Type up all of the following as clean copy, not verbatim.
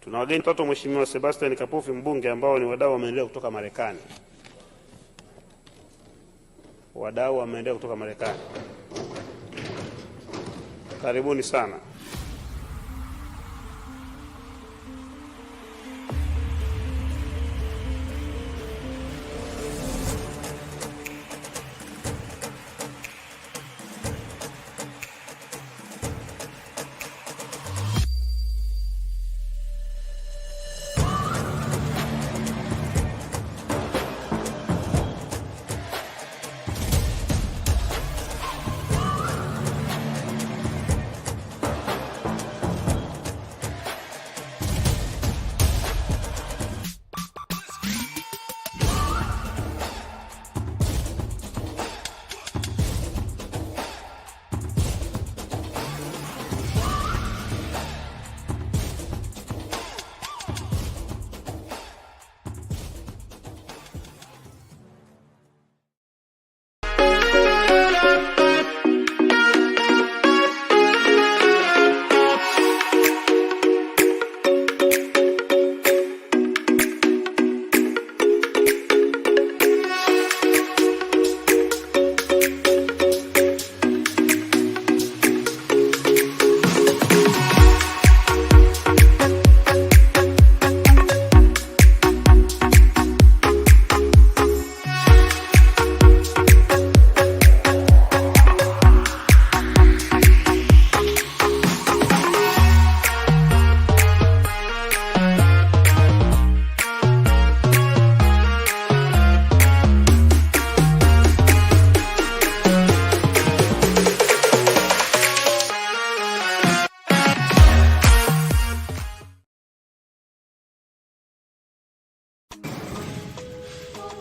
Tuna wageni tatu wa Mheshimiwa Sebastian Kapufi mbunge ambao ni wadau wa maendeleo kutoka Marekani. Wadau wa maendeleo kutoka Marekani. Karibuni sana.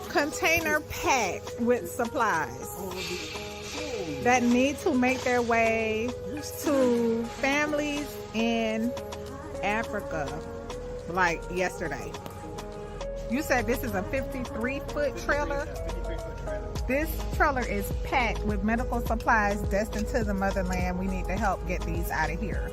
Container packed with supplies that need to make their way to families in Africa, like yesterday. You said this is a 53-foot trailer? This trailer is packed with medical supplies destined to the motherland. We need to help get these out of here.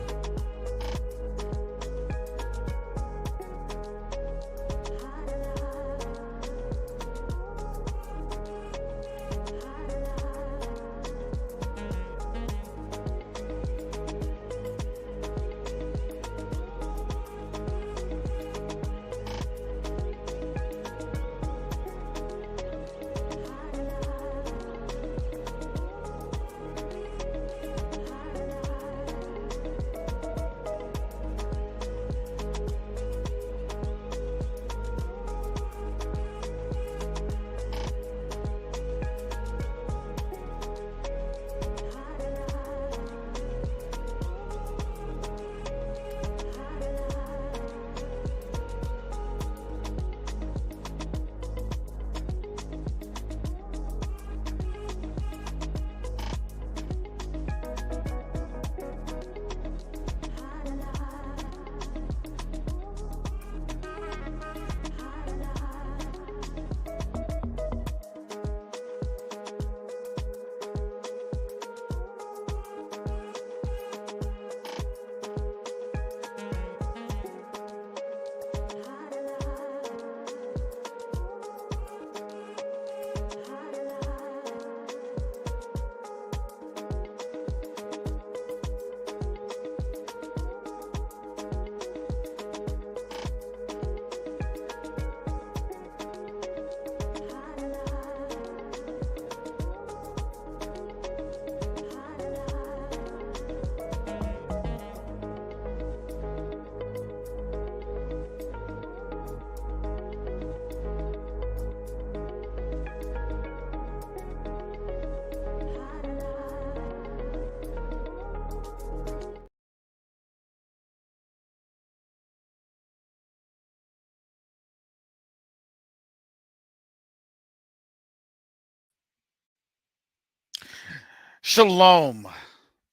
Shalom,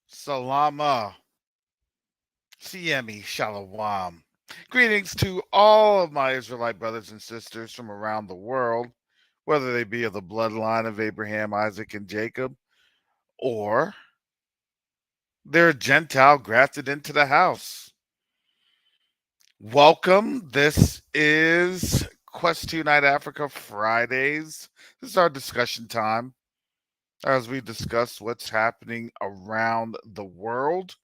Salama, Siemi, Shalom. Greetings to all of my Israelite brothers and sisters from around the world, whether they be of the bloodline of Abraham, Isaac, and Jacob, or they're a Gentile grafted into the house. Welcome. This is Quest to Unite Africa Fridays. This is our discussion time as we discuss what's happening around the world,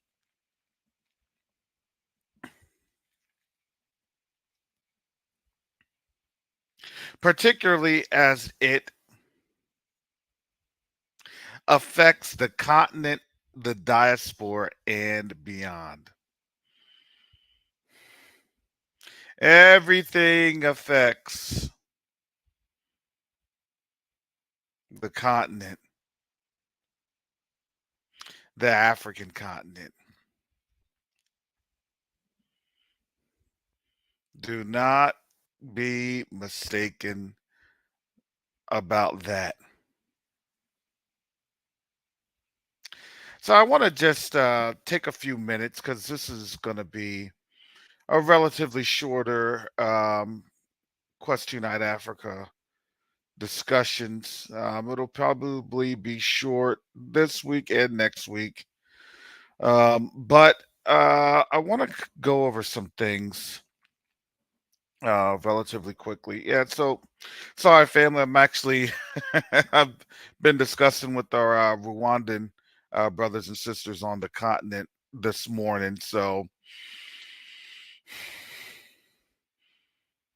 particularly as it affects the continent, the diaspora, and beyond. Everything affects the continent, the African continent. Do not be mistaken about that. So I want to just take a few minutes because this is going to be a relatively shorter Quest Unite Africa discussions. It'll probably be short this week and next week. But I want to go over some things relatively quickly. Yeah, so sorry, family. I'm actually, I've been discussing with our Rwandan brothers and sisters on the continent this morning. So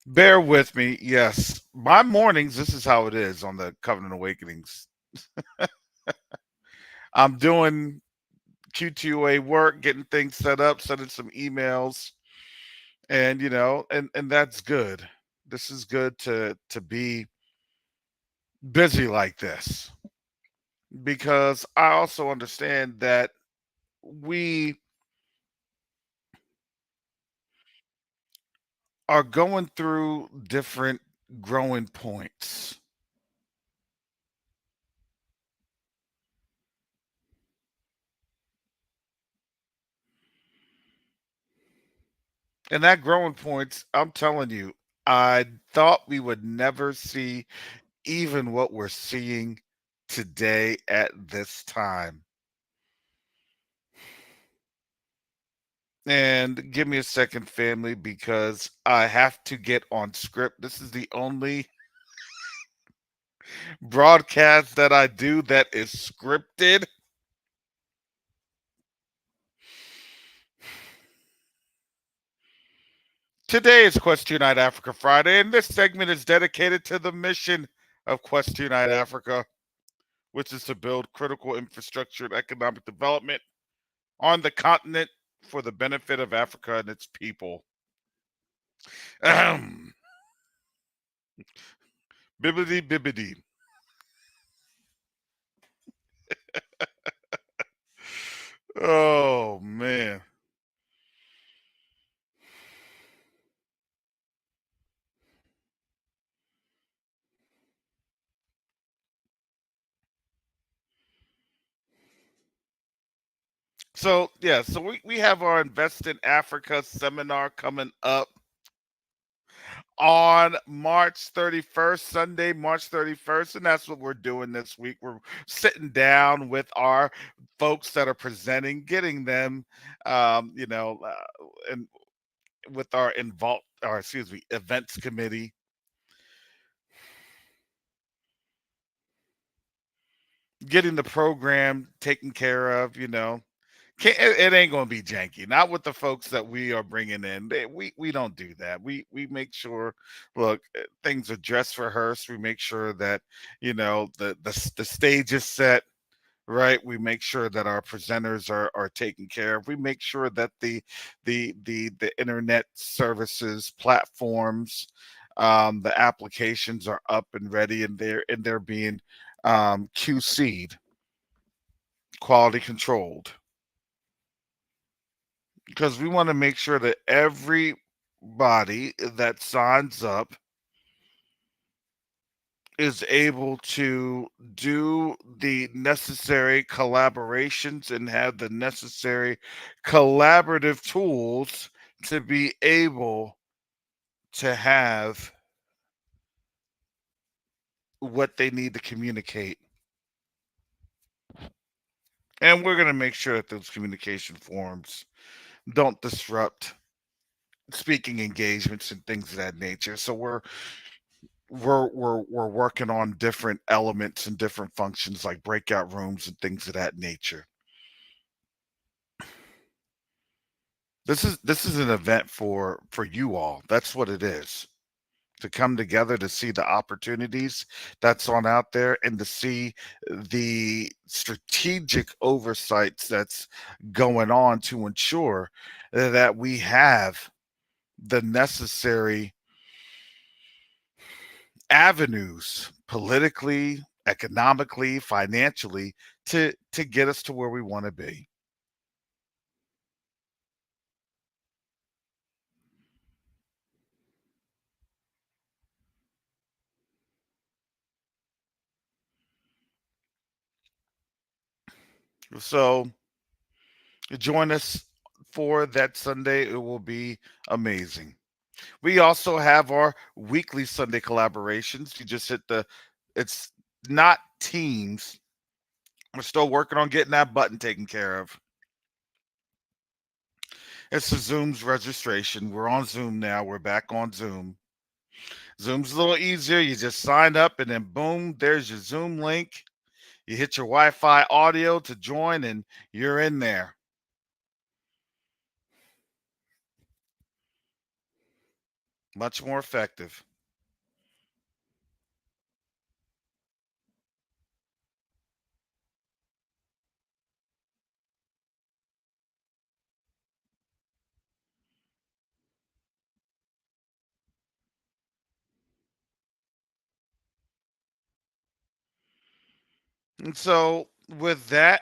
bear with me. Yes, my mornings, this is how it is on the Covenant Awakenings. I'm doing Q2UA work, getting things set up, sending some emails, and and that's good. This is good to be busy like this because I also understand that we are going through different growing points. And that growing points, I'm telling you, I thought we would never see even what we're seeing today at this time. And give me a second, family, because I have to get on script. This is the only broadcast that I do that is scripted. Today is Quest Unite Africa Friday, and this segment is dedicated to the mission of Quest Unite Africa, which is to build critical infrastructure and economic development on the continent for the benefit of Africa and its people. Ahem. Bibbidi bibbidi. Oh man. So we have our Invest in Africa seminar coming up on March 31st, Sunday, March 31st. And that's what we're doing this week. We're sitting down with our folks that are presenting, getting them, and with our events committee, getting the program taken care of, it ain't gonna be janky. Not with the folks that we are bringing in. We don't do that. We make sure. Look, things are dressed rehearsed. We make sure that the stage is set right. We make sure that our presenters are taken care of. We make sure that the internet services platforms, the applications are up and ready, and they're being QC'd, quality controlled, because we want to make sure that everybody that signs up is able to do the necessary collaborations and have the necessary collaborative tools to be able to have what they need to communicate. And we're going to make sure that those communication forms don't disrupt speaking engagements and things of that nature. So we're working on different elements and different functions like breakout rooms and things of that nature. This is an event for you all. That's what it is. To come together to see the opportunities that's on out there and to see the strategic oversights that's going on to ensure that we have the necessary avenues politically, economically, financially to get us to where we want to be. So join us for that Sunday. It will be amazing. We also have our weekly Sunday collaborations. You just hit it's not Teams. We're still working on getting that button taken care of. It's the Zoom's registration. We're on Zoom now. We're back on Zoom. Zoom's a little easier. You just sign up and then boom, there's your Zoom link. You hit your Wi-Fi audio to join and you're in there. Much more effective. And so with that,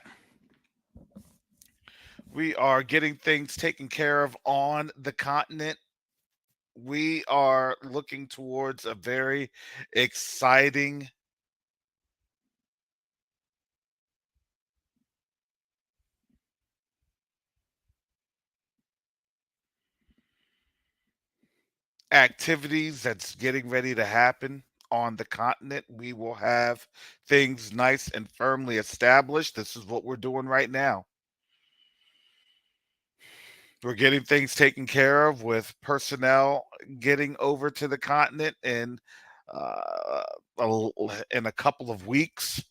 we are getting things taken care of on the continent. We are looking towards a very exciting activities that's getting ready to happen on the continent. We will have things nice and firmly established. This is what we're doing right now. We're getting things taken care of with personnel getting over to the continent uh, in a couple of weeks.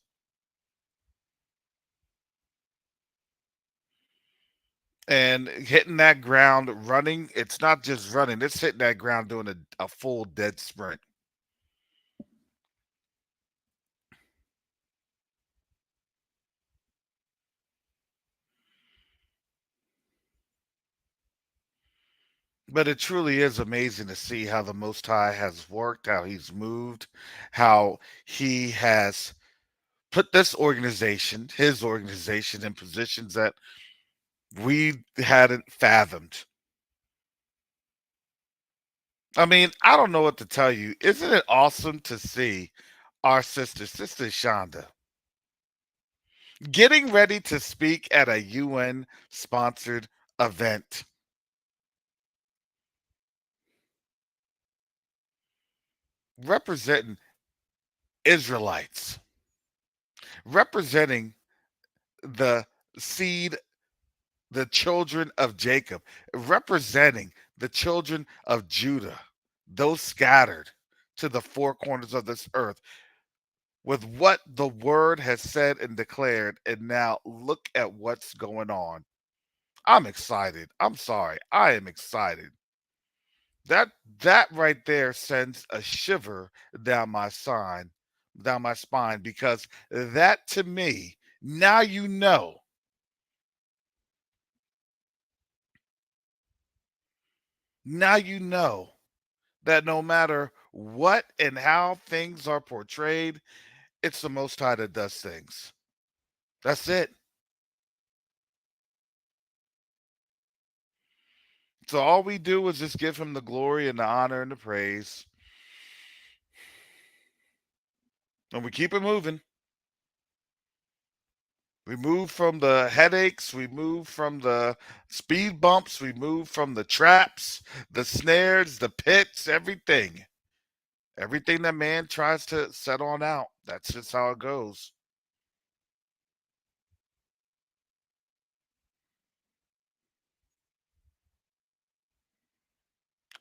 And hitting that ground running, it's not just running, it's hitting that ground doing a full dead sprint. But it truly is amazing to see how the Most High has worked, how he's moved, how he has put this organization, his organization, in positions that we hadn't fathomed. I mean, I don't know what to tell you. Isn't it awesome to see our Sister Shonda, getting ready to speak at a UN sponsored event? Representing Israelites, representing the seed, the children of Jacob, representing the children of Judah, those scattered to the four corners of this earth, with what the word has said and declared. And now look at what's going on. I'm excited. I'm sorry. I am excited. That right there sends a shiver down my spine, because that to me, now you know that no matter what and how things are portrayed, it's the Most High that does things. That's it. So all we do is just give him the glory and the honor and the praise, and we keep it moving. We move from the headaches, we move from the speed bumps, we move from the traps, the snares, the pits, everything. Everything that man tries to set on out. That's just how it goes.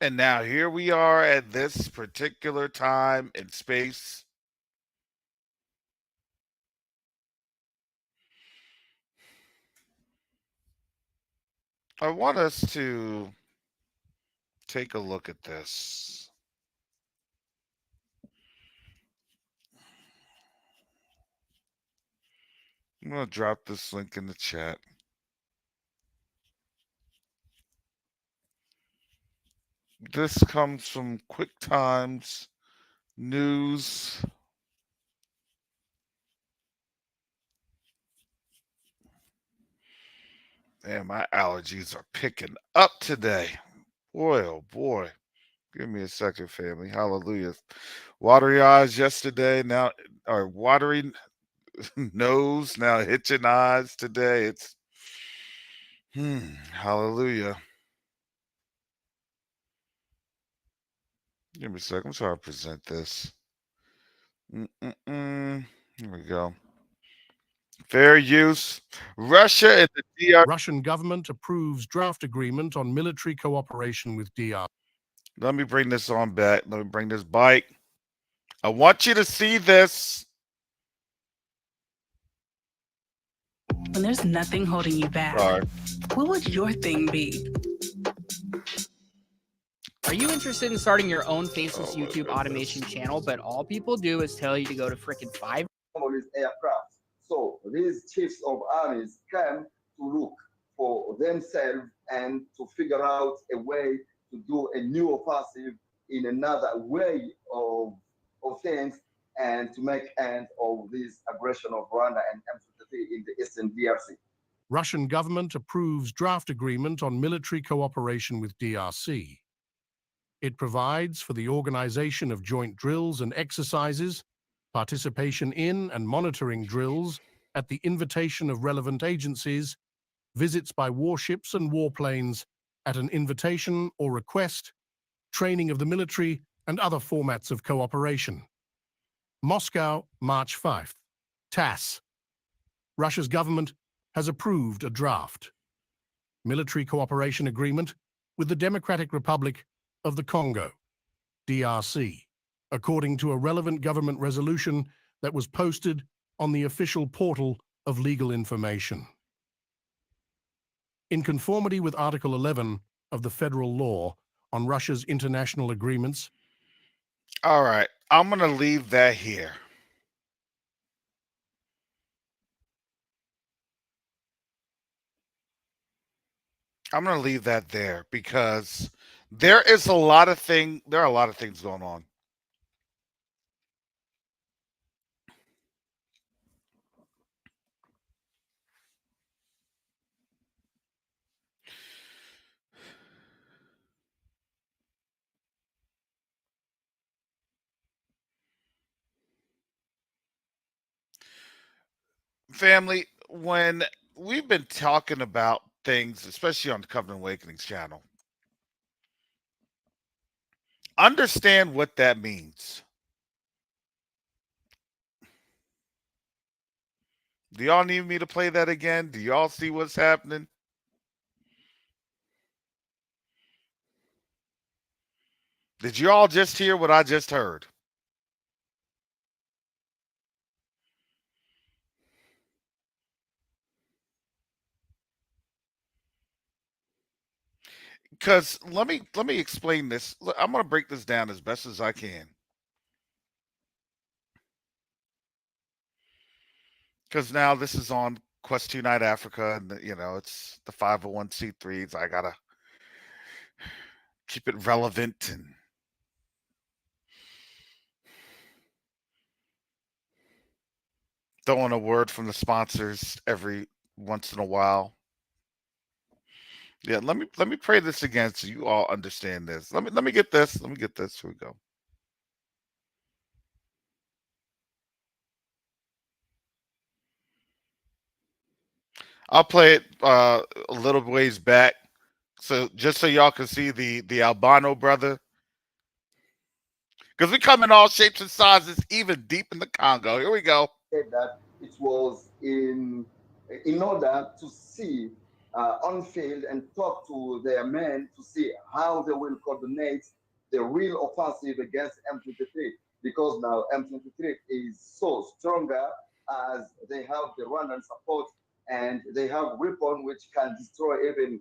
And now here we are at this particular time and space. I want us to take a look at this. I'm going to drop this link in the chat. This comes from Quick Times News. Man, my allergies are picking up today. Boy, oh boy. Give me a second, family. Hallelujah. Watery eyes yesterday, now, or watery nose, now itching eyes today. It's, hallelujah. Give me a second. I'm trying to present this. Here we go. Fair use. Russia and the DR. Russian government approves draft agreement on military cooperation with DR. Let me bring this on back. Let me bring this bike. I want you to see this. When there's nothing holding you back, what would your thing be? Are you interested in starting your own faceless YouTube automation channel, but all people do is tell you to go to frickin' Fiverr? Aircraft. So these chiefs of armies came to look for themselves and to figure out a way to do a new offensive in another way of things and to make end of this aggression of Rwanda and M23 in the eastern DRC. Russian government approves draft agreement on military cooperation with DRC. It provides for the organization of joint drills and exercises, participation in and monitoring drills at the invitation of relevant agencies, visits by warships and warplanes at an invitation or request, training of the military, and other formats of cooperation. Moscow, March 5th. TASS. Russia's government has approved a draft military cooperation agreement with the Democratic Republic of the Congo, DRC, according to a relevant government resolution that was posted on the official portal of legal information. In conformity with Article 11 of the federal law on Russia's international agreements. All right, I'm going to leave that here. I'm going to leave that there because there are a lot of things going on. Family, when we've been talking about things, especially on the Covenant Awakenings channel, understand what that means. Do y'all need me to play that again? Do y'all see what's happening? Did you all just hear what I just heard? Because let me explain this. I'm going to break this down as best as I can. Because now this is on Quest 2 Night Africa, and it's the 501c3s. I gotta keep it relevant and throw in a word from the sponsors every once in a while. Yeah, let me pray this again so you all understand this. Let me get this. Let me get this. Here we go. I'll play it a little ways back, so just so y'all can see the albino brother, because we come in all shapes and sizes, even deep in the Congo. Here we go. That it was in order to see on field and talk to their men to see how they will coordinate the real offensive against M23, because now M23 is so stronger as they have the Rwandan support and they have weapons which can destroy even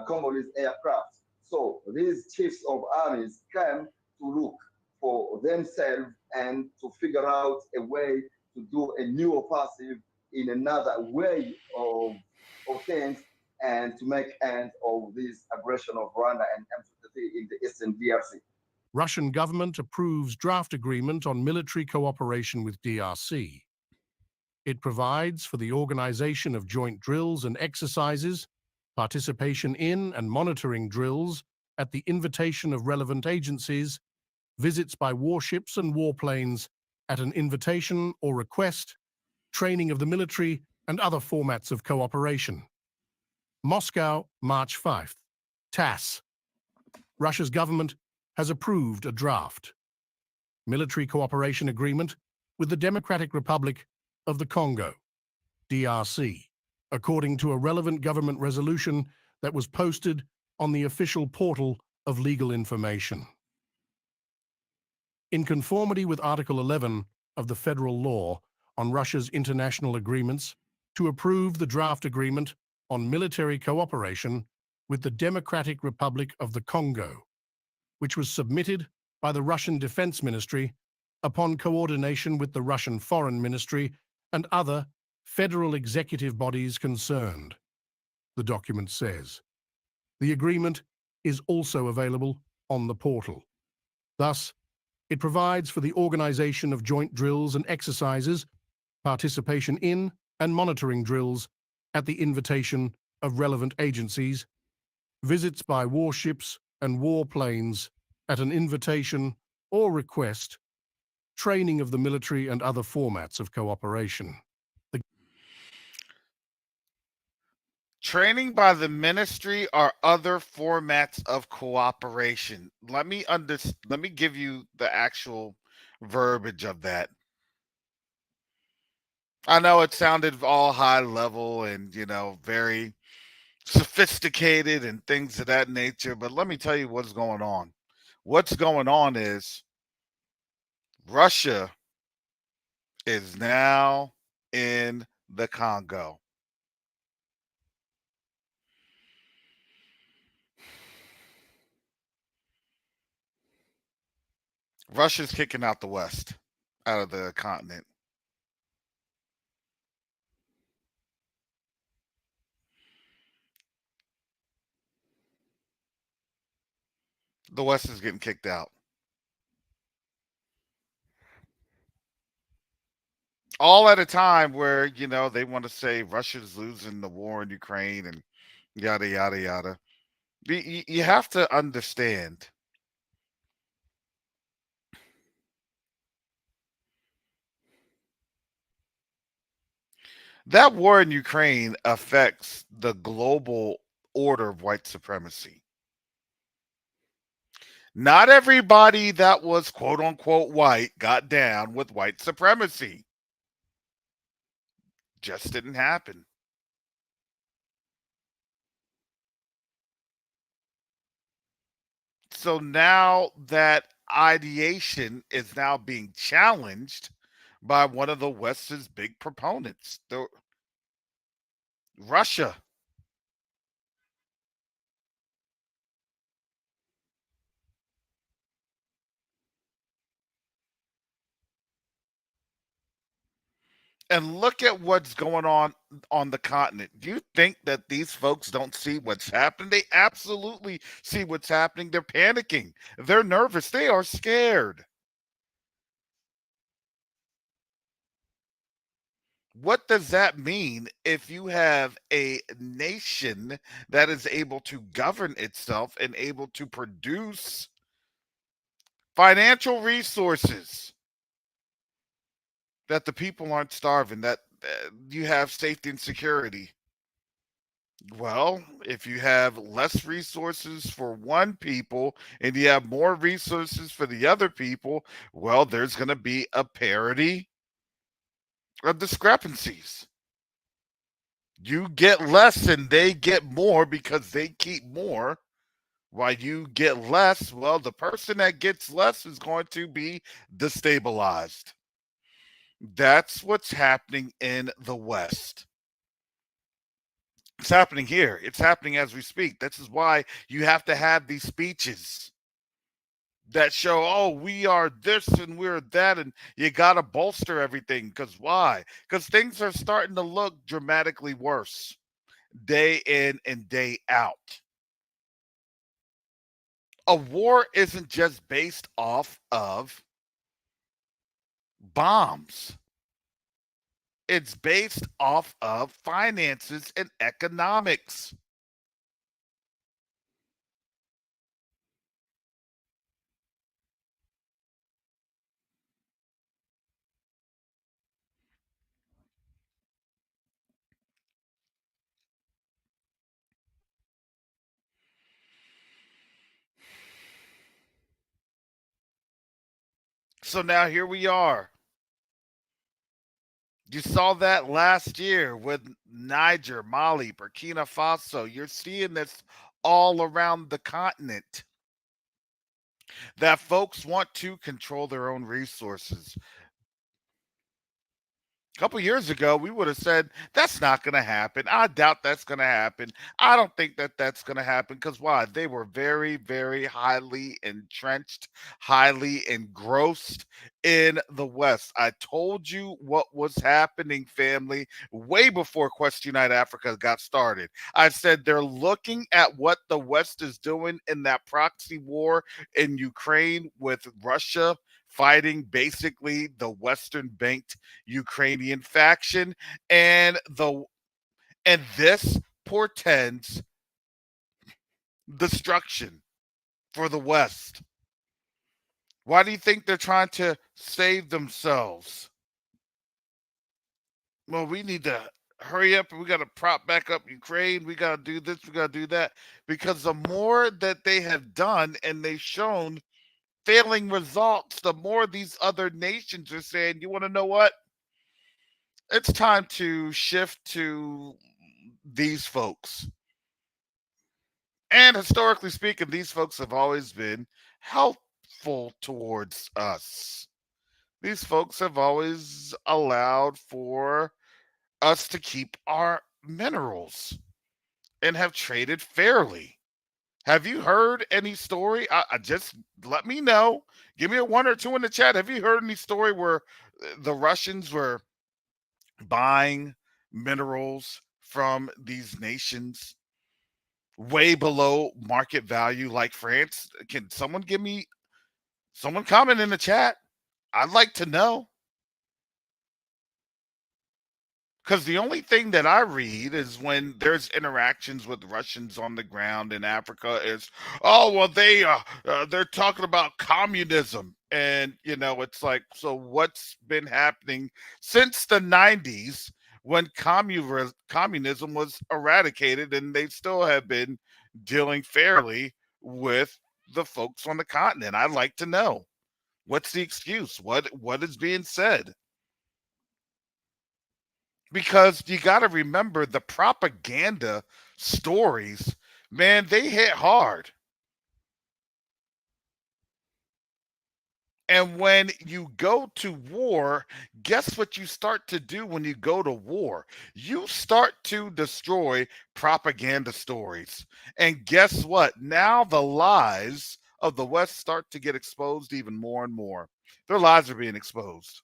Congolese aircraft. So these chiefs of armies came to look for themselves and to figure out a way to do a new offensive in another way of things and to make end of this aggression of Rwanda and M23 in the eastern DRC. Russian government approves draft agreement on military cooperation with DRC. It provides for the organization of joint drills and exercises, participation in and monitoring drills at the invitation of relevant agencies, visits by warships and warplanes at an invitation or request, training of the military, and other formats of cooperation. Moscow, March 5th. TASS. Russia's government has approved a draft military cooperation agreement with the Democratic Republic of the Congo, DRC, according to a relevant government resolution that was posted on the official portal of legal information. In conformity with Article 11 of the Federal Law on Russia's international agreements, to approve the draft agreement on military cooperation with the Democratic Republic of the Congo, which was submitted by the Russian Defense Ministry upon coordination with the Russian Foreign Ministry and other federal executive bodies concerned, the document says. The agreement is also available on the portal. Thus, it provides for the organization of joint drills and exercises, participation in and monitoring drills at the invitation of relevant agencies, visits by warships and warplanes at an invitation or request, training of the military and other formats of cooperation. Training by the ministry or other formats of cooperation. Let me give you the actual verbiage of that. I know it sounded all high level and, very sophisticated and things of that nature, but let me tell you what's going on. What's going on is Russia is now in the Congo. Russia's kicking out the West, out of the continent. The West is getting kicked out. All at a time where, they want to say Russia's losing the war in Ukraine and yada, yada, yada. You have to understand that war in Ukraine affects the global order of white supremacy. Not everybody that was quote unquote white got down with white supremacy. Just didn't happen. So now that ideation is now being challenged by one of the West's big proponents, Russia. And look at what's going on the continent. Do you think that these folks don't see what's happening? They absolutely see what's happening. They're panicking. They're nervous. They are scared. What does that mean if you have a nation that is able to govern itself and able to produce financial resources, that the people aren't starving, that you have safety and security? Well, if you have less resources for one people and you have more resources for the other people, well, there's going to be a parity of discrepancies. You get less and they get more because they keep more. While you get less, well, the person that gets less is going to be destabilized. That's what's happening in the West. It's happening here. It's happening as we speak. This is why you have to have these speeches that show, oh, we are this and we're that, and you got to bolster everything. Because why? Because things are starting to look dramatically worse day in and day out. A war isn't just based off of bombs. It's based off of finances and economics. So now here we are. You saw that last year with Niger, Mali, Burkina Faso. You're seeing this all around the continent. That folks want to control their own resources. A couple years ago, we would have said that's not going to happen. I doubt that's going to happen. I don't think that that's going to happen because why? They were very, very highly entrenched, highly engrossed in the West. I told you what was happening, family, way before Quest Unite Africa got started. I said they're looking at what the West is doing in that proxy war in Ukraine with Russia fighting basically the Western banked Ukrainian faction, and this portends destruction for the West. Why do you think they're trying to save themselves? Well, we need to hurry up and we got to prop back up Ukraine. We got to do this, we got to do that. Because the more that they have done and they've shown failing results, the more these other nations are saying, you want to know what? It's time to shift to these folks. And historically speaking, these folks have always been helpful towards us. These folks have always allowed for us to keep our minerals and have traded fairly. Have you heard any story? I just let me know. Give me a 1 or 2 in the chat. Have you heard any story where the Russians were buying minerals from these nations way below market value like France? Can someone comment in the chat? I'd like to know. Because the only thing that I read is when there's interactions with Russians on the ground in Africa is, oh well, they're talking about communism, and it's like, so what's been happening since the '90s when communism was eradicated, and they still have been dealing fairly with the folks on the continent? I'd like to know what's the excuse. What is being said? Because you got to remember the propaganda stories, man, they hit hard. And when you go to war, guess what you start to do when you go to war? You start to destroy propaganda stories. And guess what? Now the lies of the West start to get exposed even more and more. Their lies are being exposed.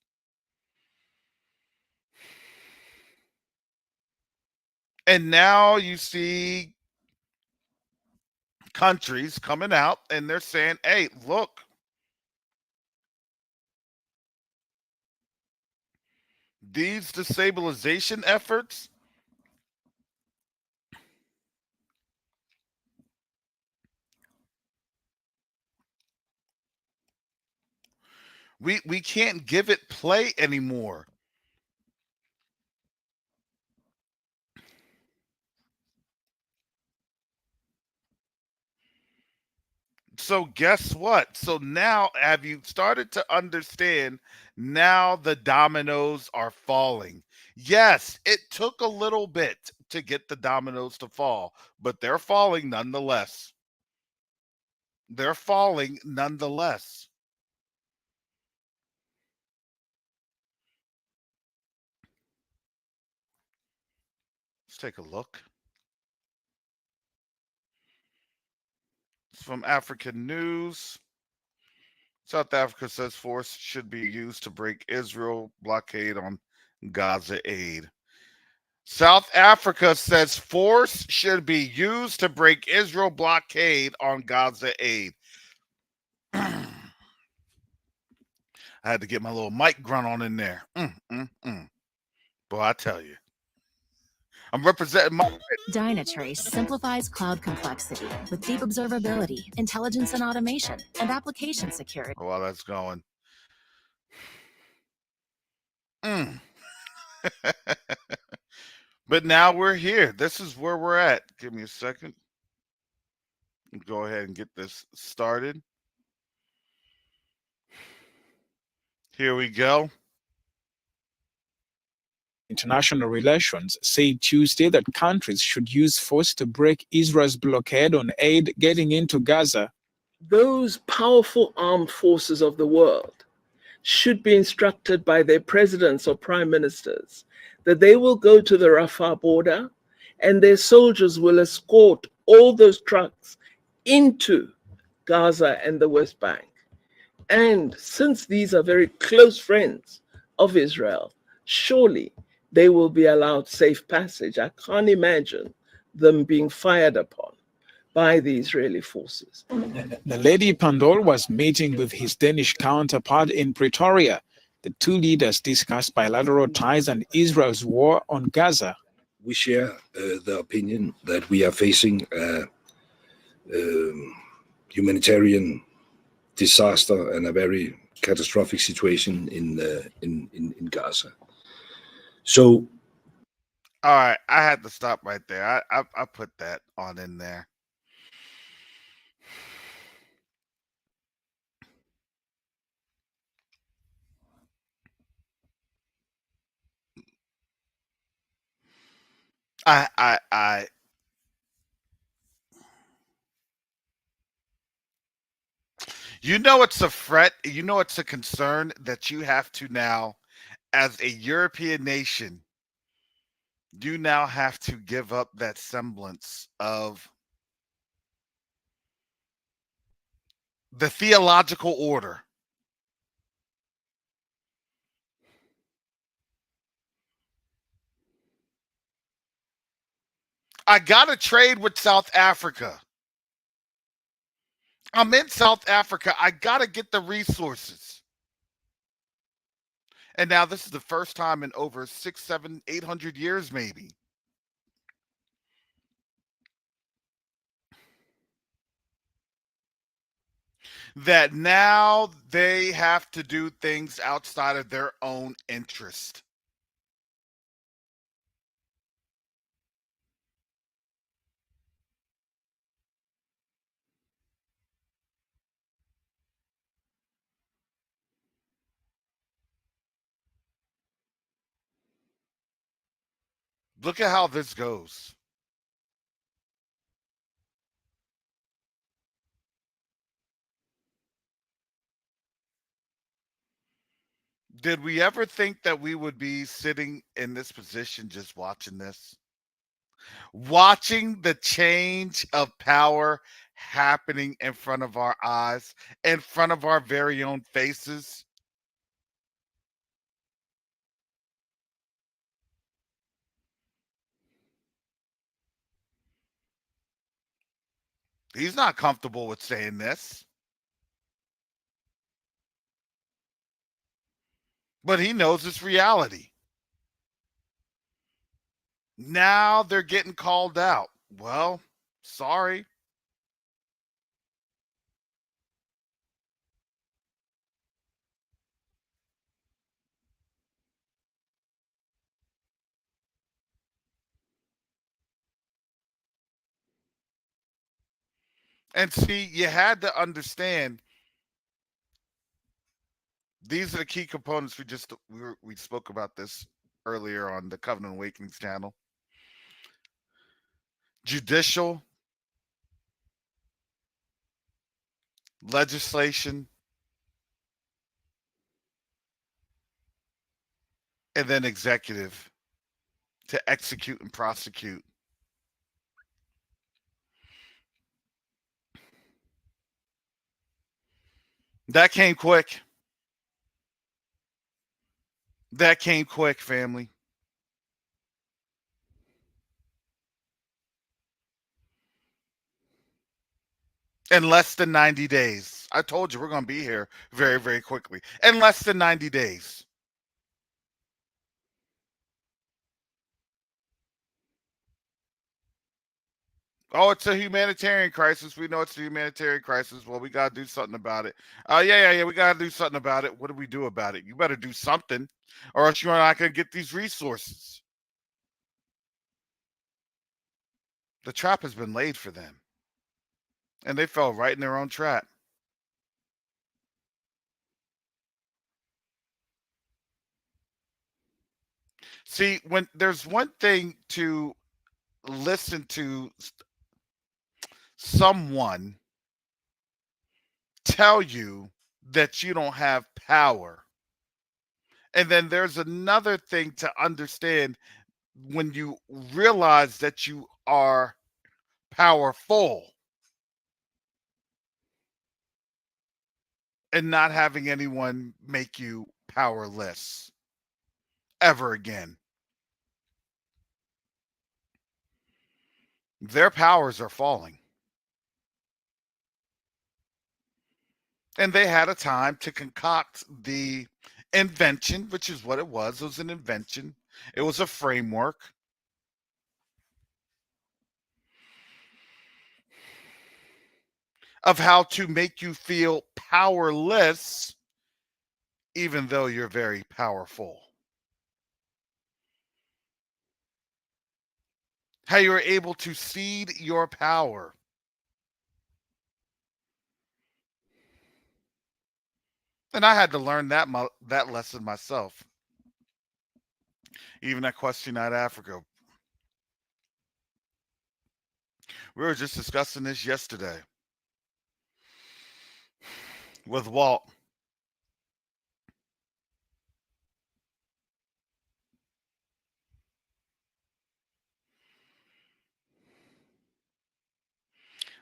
And now you see countries coming out and they're saying, hey, look, these destabilization efforts, we can't give it play anymore. So guess what? So now have you started to understand now the dominoes are falling? Yes, it took a little bit to get the dominoes to fall, but they're falling nonetheless. They're falling nonetheless. Let's take a look. It's from African News. South Africa says force should be used to break Israel blockade on Gaza aid. South Africa says force should be used to break Israel blockade on Gaza aid. I had to get my little mic grunt on in there. Boy, I tell you. I'm representing my... Dynatrace simplifies cloud complexity with deep observability, intelligence and automation, and application security. While that's going. But now we're here. This is where we're at. Give me a second. Go ahead and get this started. Here we go. International Relations said Tuesday that countries should use force to break Israel's blockade on aid getting into Gaza. Those powerful armed forces of the world should be instructed by their presidents or prime ministers that they will go to the Rafah border and their soldiers will escort all those trucks into Gaza and the West Bank. And since these are very close friends of Israel, surely they will be allowed safe passage. I can't imagine them being fired upon by the Israeli forces. The Lady Pandol was meeting with his Danish counterpart in Pretoria. The two leaders discussed bilateral ties and Israel's war on Gaza. We share the opinion that we are facing a humanitarian disaster and a very catastrophic situation in Gaza. So, all right, I had to stop right there. I put that on in there. You know, it's a fret. You know, it's a concern that you have to now, as a European nation, you now have to give up that semblance of the theological order. I got to trade with South Africa. I'm in South Africa. I got to get the resources. And now this is the first time in over 600, 700, 800 years, maybe, that now they have to do things outside of their own interest. Look at how this goes. Did we ever think that we would be sitting in this position just watching this? Watching the change of power happening in front of our eyes, in front of our very own faces? He's not comfortable with saying this. But he knows it's reality. Now they're getting called out. Well, sorry. And see, you had to understand, these are the key components. We spoke about this earlier on the Covenant Awakenings channel. judicial, legislation, and then executive to execute and prosecute. That came quick. That came quick, family. In less than 90 days. I told you we're going to be here very, very quickly. In less than 90 days. Oh, it's a humanitarian crisis. We know it's a humanitarian crisis. Well, we got to do something about it. Yeah. We got to do something about it. What do we do about it? You better do something, or else you're not going to get these resources. The trap has been laid for them, and they fell right in their own trap. See, when there's one thing to listen to someone tell you that you don't have power. And then there's another thing to understand when you realize that you are powerful and not having anyone make you powerless ever again. Their powers are falling. And they had a time to concoct the invention, which is what it was. It was an invention. It was a framework of how to make you feel powerless, even though you're very powerful. How you're able to cede your power. And I had to learn that lesson myself. Even at Question Night Africa. We were just discussing this yesterday with Walt.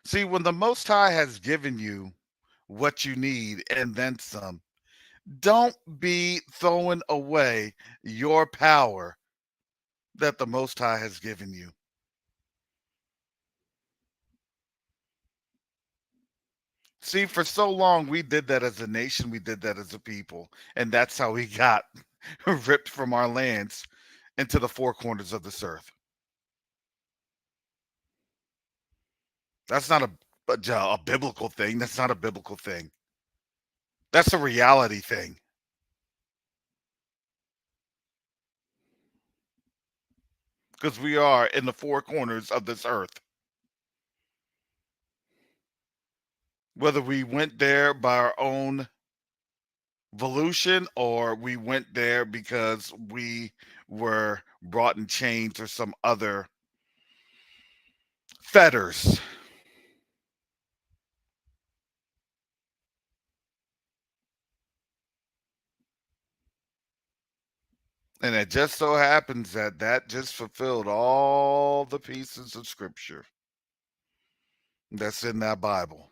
See, when the Most High has given you what you need and then some, don't be throwing away your power that the Most High has given you. See, for so long, we did that as a nation. We did that as a people. And that's how we got ripped from our lands into the four corners of this earth. That's not a biblical thing. That's not a biblical thing. That's a reality thing. Because we are in the four corners of this earth. Whether we went there by our own volition or we went there because we were brought in chains or some other fetters. And it just so happens that just fulfilled all the pieces of scripture that's in that Bible.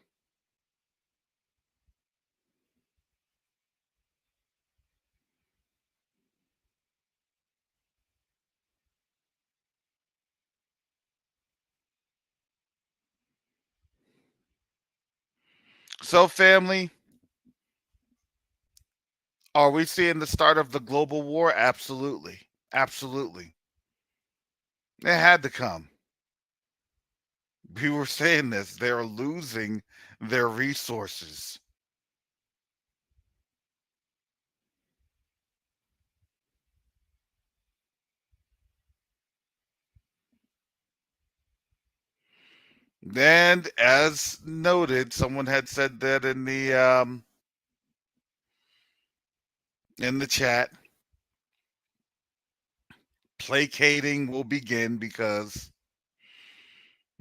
So, family, are we seeing the start of the global war? Absolutely. Absolutely. It had to come. We were saying this. They're losing their resources. And as noted, someone had said that in the chat, placating will begin because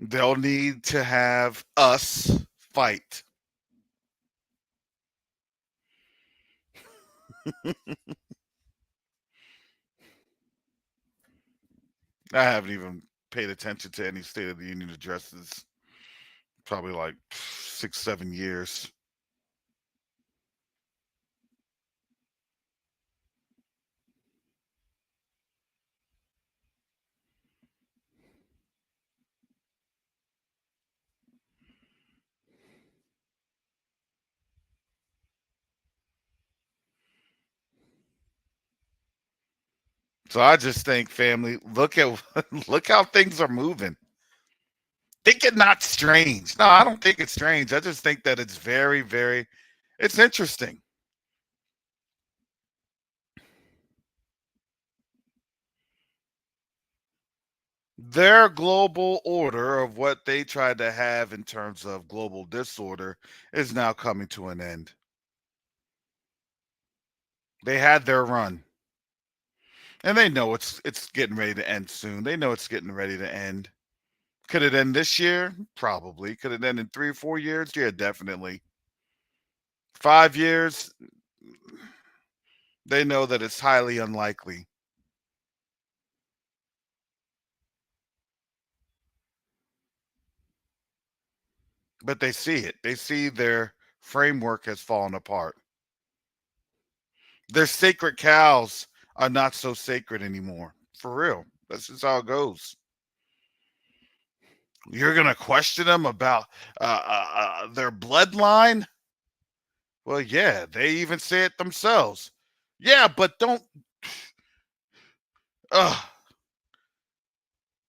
They'll need to have us fight. I haven't even paid attention to any State of the Union addresses. Probably like 6, 7 years. So I just think, family, look at look how things are moving. Think it not strange. No, I don't think it's strange. I just think that it's very, very, it's interesting. Their global order of what they tried to have in terms of global disorder is now coming to an end. They had their run. And they know it's getting ready to end soon. They know it's getting ready to end. Could it end this year? Probably. Could it end in 3 or 4 years? Yeah, definitely. 5 years? They know that it's highly unlikely. But they see it. They see their framework has fallen apart. Their sacred cows are not so sacred anymore. For real. That's just how it goes. You're going to question them about their bloodline? Well, yeah, they even say it themselves. Yeah, but don't. Well,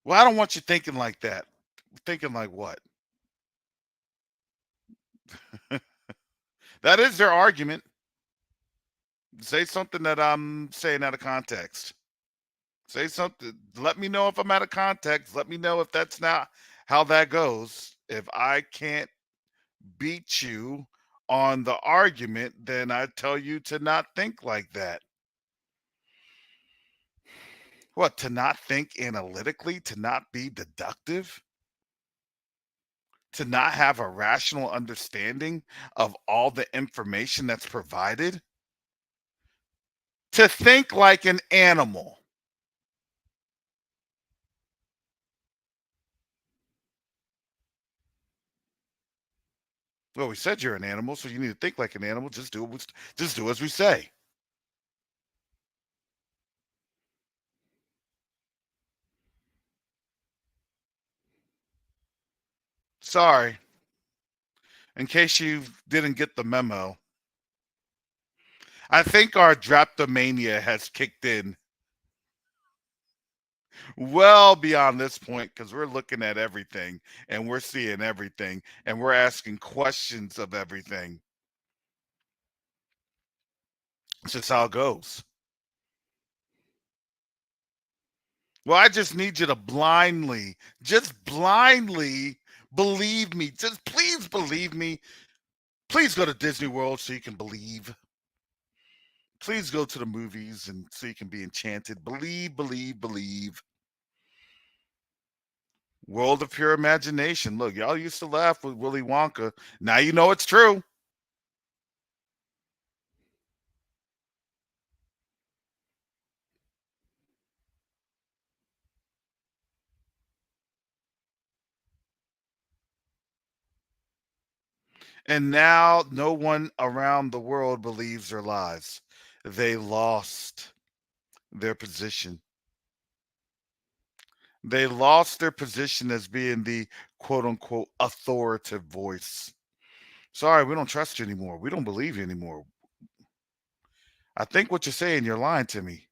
I don't want you thinking like that. Thinking like what? That is their argument. Say something that I'm saying out of context. Say something. Let me know if I'm out of context. Let me know if that's not how that goes. If I can't beat you on the argument, then I tell you to not think like that. What, to not think analytically, to not be deductive, to not have a rational understanding of all the information that's provided, to think like an animal. Well, we said you're an animal, so you need to think like an animal. Just do as we say. Sorry. In case you didn't get the memo, I think our drapetomania has kicked in well beyond this point because we're looking at everything and we're seeing everything and we're asking questions of everything. It's just how it goes. Well, I just need you to just blindly believe me. Just please believe me. Please go to Disney World so you can believe. Please go to the movies and so you can be enchanted. Believe, believe, believe. World of pure imagination. Look, y'all used to laugh with Willy Wonka. Now you know it's true. And now no one around the world believes their lies. They lost their position. They lost their position as being the quote unquote authoritative voice. Sorry, we don't trust you anymore. We don't believe you anymore. I think what you're saying, you're lying to me.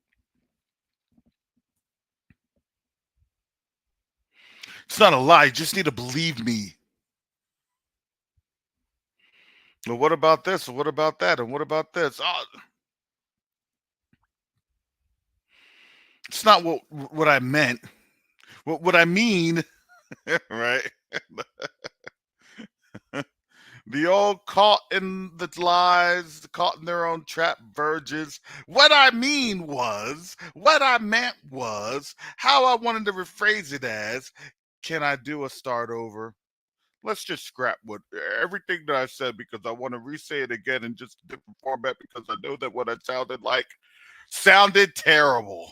It's not a lie. You just need to believe me. Well, what about this? What about that? And what about this? Oh, it's not what I meant. What I mean, right? The old caught in the lies, caught in their own trap virgins. What I meant was, how I wanted to rephrase it as, can I do a start over? Let's just scrap everything that I said because I want to re-say it again in just a different format because I know that what I sounded like sounded terrible.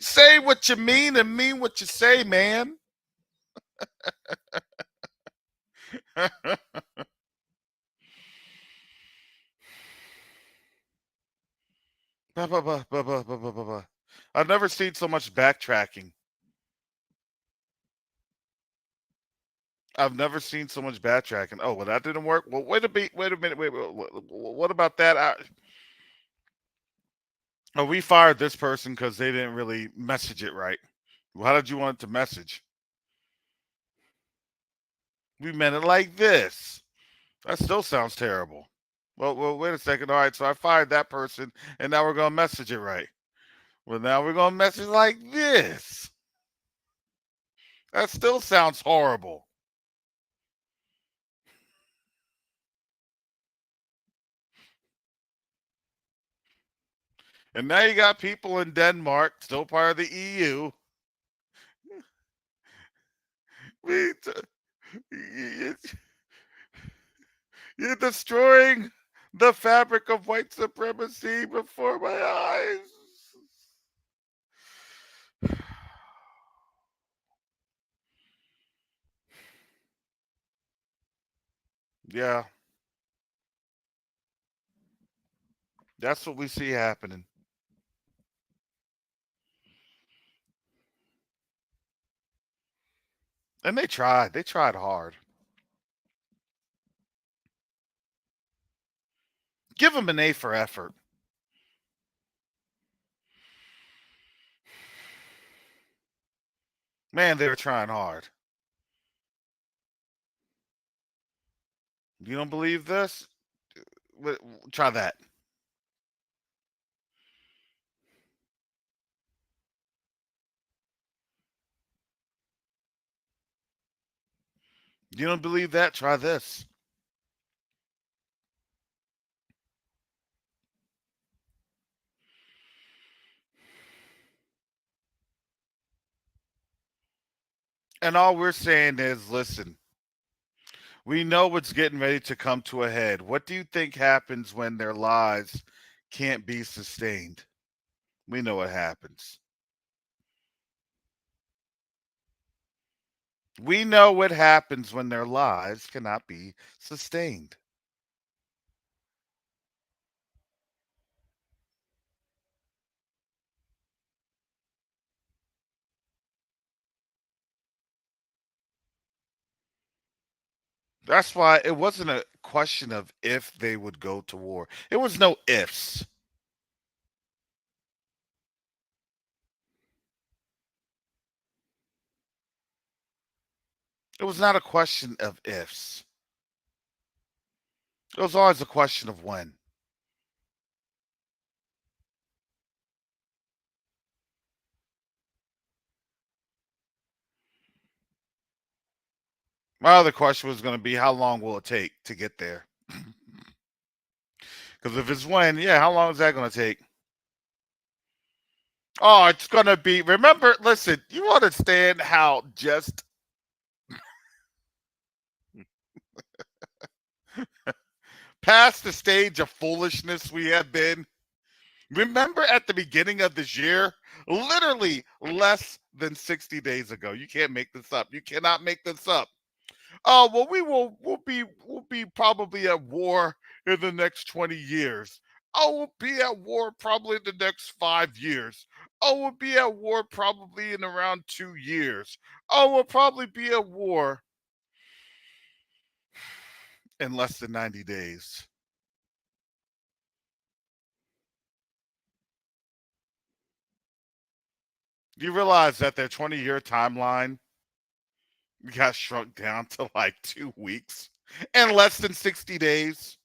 Say what you mean and mean what you say, man. I've never seen so much backtracking. I've never seen so much backtracking. Oh, well, that didn't work. Well, wait a minute. Wait. What about that? Oh, we fired this person because they didn't really message it right. Well, how did you want it to message? We meant it like this. That still sounds terrible. Well, wait a second. All right, so I fired that person, and now we're going to message it right. Well, now we're going to message like this. That still sounds horrible. And now you got people in Denmark, still part of the EU. You're destroying the fabric of white supremacy before my eyes. Yeah. That's what we see happening. And they tried. They tried hard. Give them an A for effort. Man, they were trying hard. You don't believe this? Try that. You don't believe that? Try this. And all we're saying is, listen, we know what's getting ready to come to a head. What do you think happens when their lives can't be sustained? We know what happens. We know what happens when their lives cannot be sustained. That's why it wasn't a question of if they would go to war. It was no ifs. It was not a question of ifs. It was always a question of when. My other question was going to be, how long will it take to get there? Because if it's when, yeah, how long is that going to take? Oh, it's going to be, remember, listen, you understand how just past the stage of foolishness we have been? Remember at the beginning of this year, literally less than 60 days ago. You can't make this up. You cannot make this up. Oh, well, we'll be probably at war in the next 20 years. Oh, we'll be at war probably in the next 5 years. Oh, we'll be at war probably in around 2 years. Oh, we'll probably be at war in less than 90 days. Do you realize that their 20-year timeline got shrunk down to like 2 weeks and less than 60 days?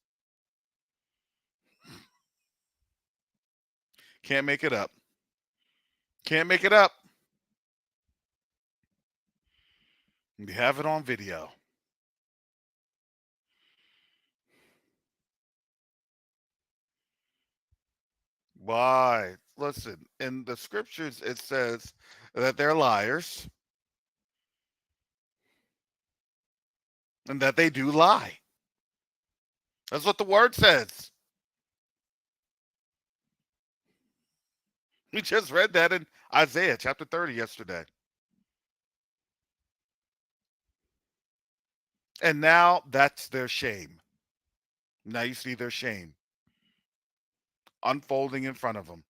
Can't make it up. Can't make it up. We have it on video. Why? listen, in the scriptures, it says that they're liars and that they do lie. That's what the word says. We just read that in Isaiah chapter 30 yesterday. And now that's their shame. Now you see their shame unfolding in front of them.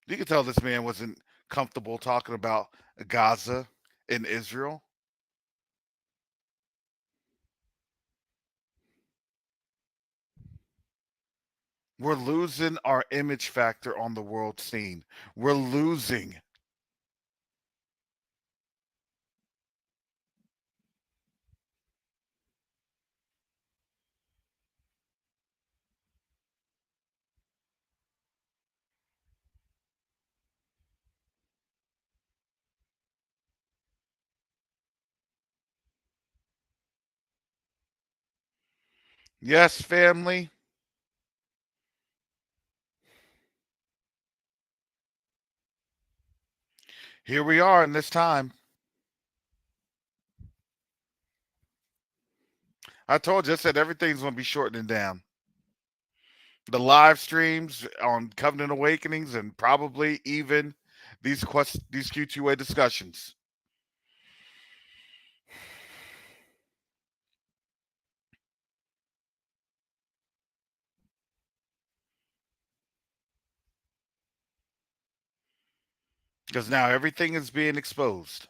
You can tell this man wasn't comfortable talking about Gaza and Israel. We're losing our image factor on the world scene. We're losing. Yes, family. Here we are in this time. I told you, I said everything's going to be shortening down. The live streams on Covenant Awakenings and probably even these Q2A discussions. Because now everything is being exposed.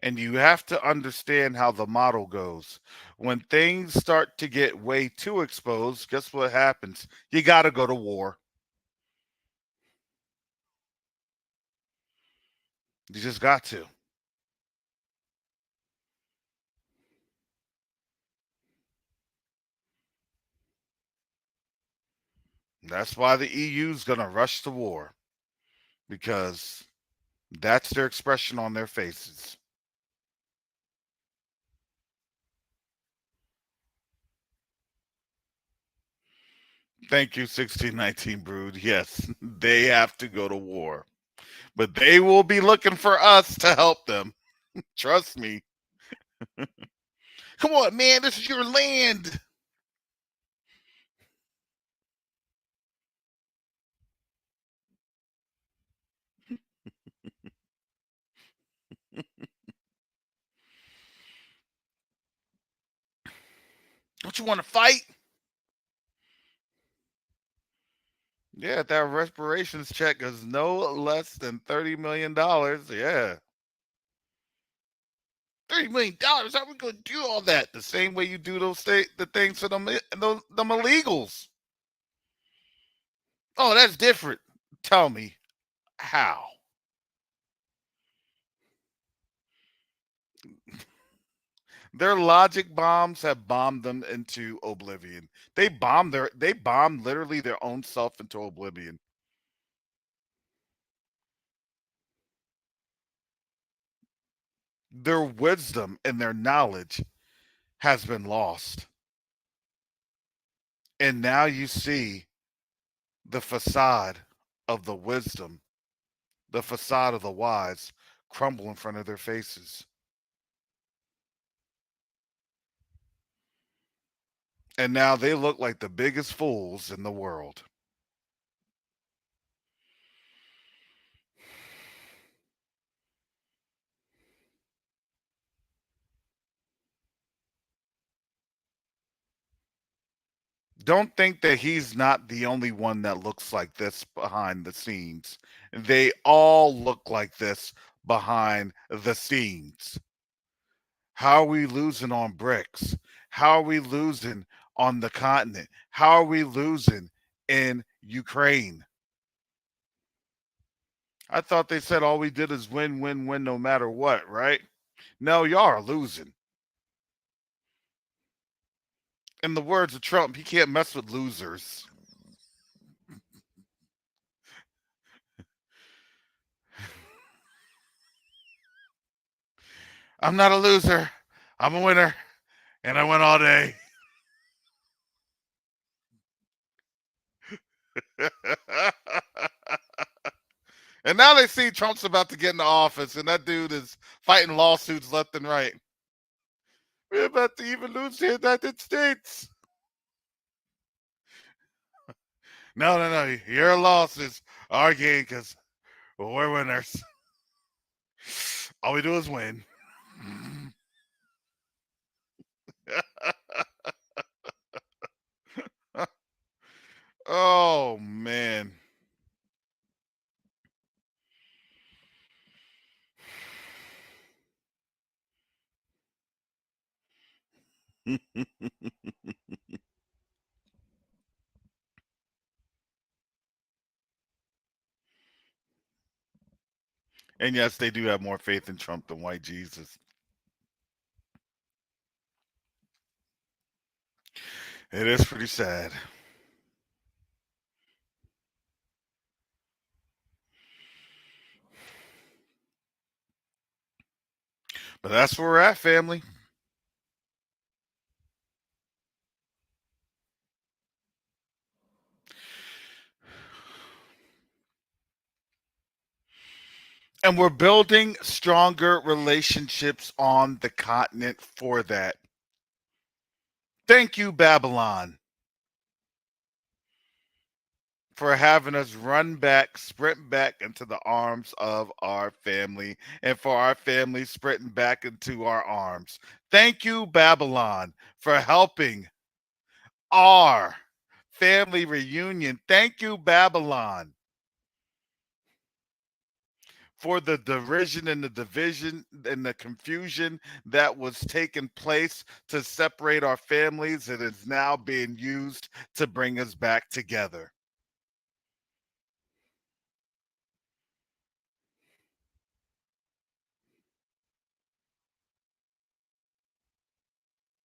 And you have to understand how the model goes. When things start to get way too exposed, guess what happens? You got to go to war. You just got to. That's why the EU is going to rush to war, because that's their expression on their faces. Thank you, 1619 Brood. Yes, they have to go to war, but they will be looking for us to help them. Trust me. Come on, man, this is your land. Don't you want to fight? Yeah, that reparations check is no less than $30 million. Yeah. $30 million. How are we going to do all that? The same way you do the things for them illegals. Oh, that's different. Tell me how. Their logic bombs have bombed them into oblivion. They bombed literally their own self into oblivion. Their wisdom and their knowledge has been lost. And now you see the facade of the wisdom, the facade of the wise crumble in front of their faces. And now they look like the biggest fools in the world. Don't think that he's not the only one that looks like this behind the scenes. They all look like this behind the scenes. How are we losing on BRICS? How are we losing on the continent? How are we losing in Ukraine? I thought they said all we did is win, win, win no matter what, right? No, y'all are losing. In the words of Trump, he can't mess with losers. I'm not a loser. I'm a winner. And I win all day. And now they see Trump's about to get in the office, and that dude is fighting lawsuits left and right. We're about to even lose the United States. No. Your loss is our gain because we're winners. All we do is win. Oh, man. And yes, they do have more faith in Trump than white Jesus. It is pretty sad. But that's where we're at, family. And we're building stronger relationships on the continent for that. Thank you, Babylon, for having us run back, sprint back into the arms of our family, and for our family sprinting back into our arms. Thank you, Babylon, for helping our family reunion. Thank you, Babylon, for the derision and the division and the confusion that was taking place to separate our families. It is now being used to bring us back together.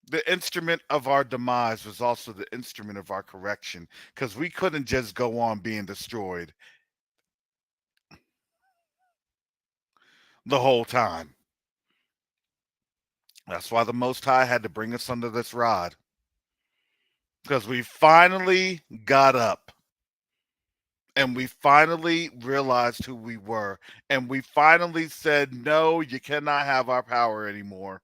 The instrument of our demise was also the instrument of our correction, because we couldn't just go on being destroyed the whole time. That's why the Most High had to bring us under this rod, because we finally got up and we finally realized who we were, and we finally said, no, you cannot have our power anymore.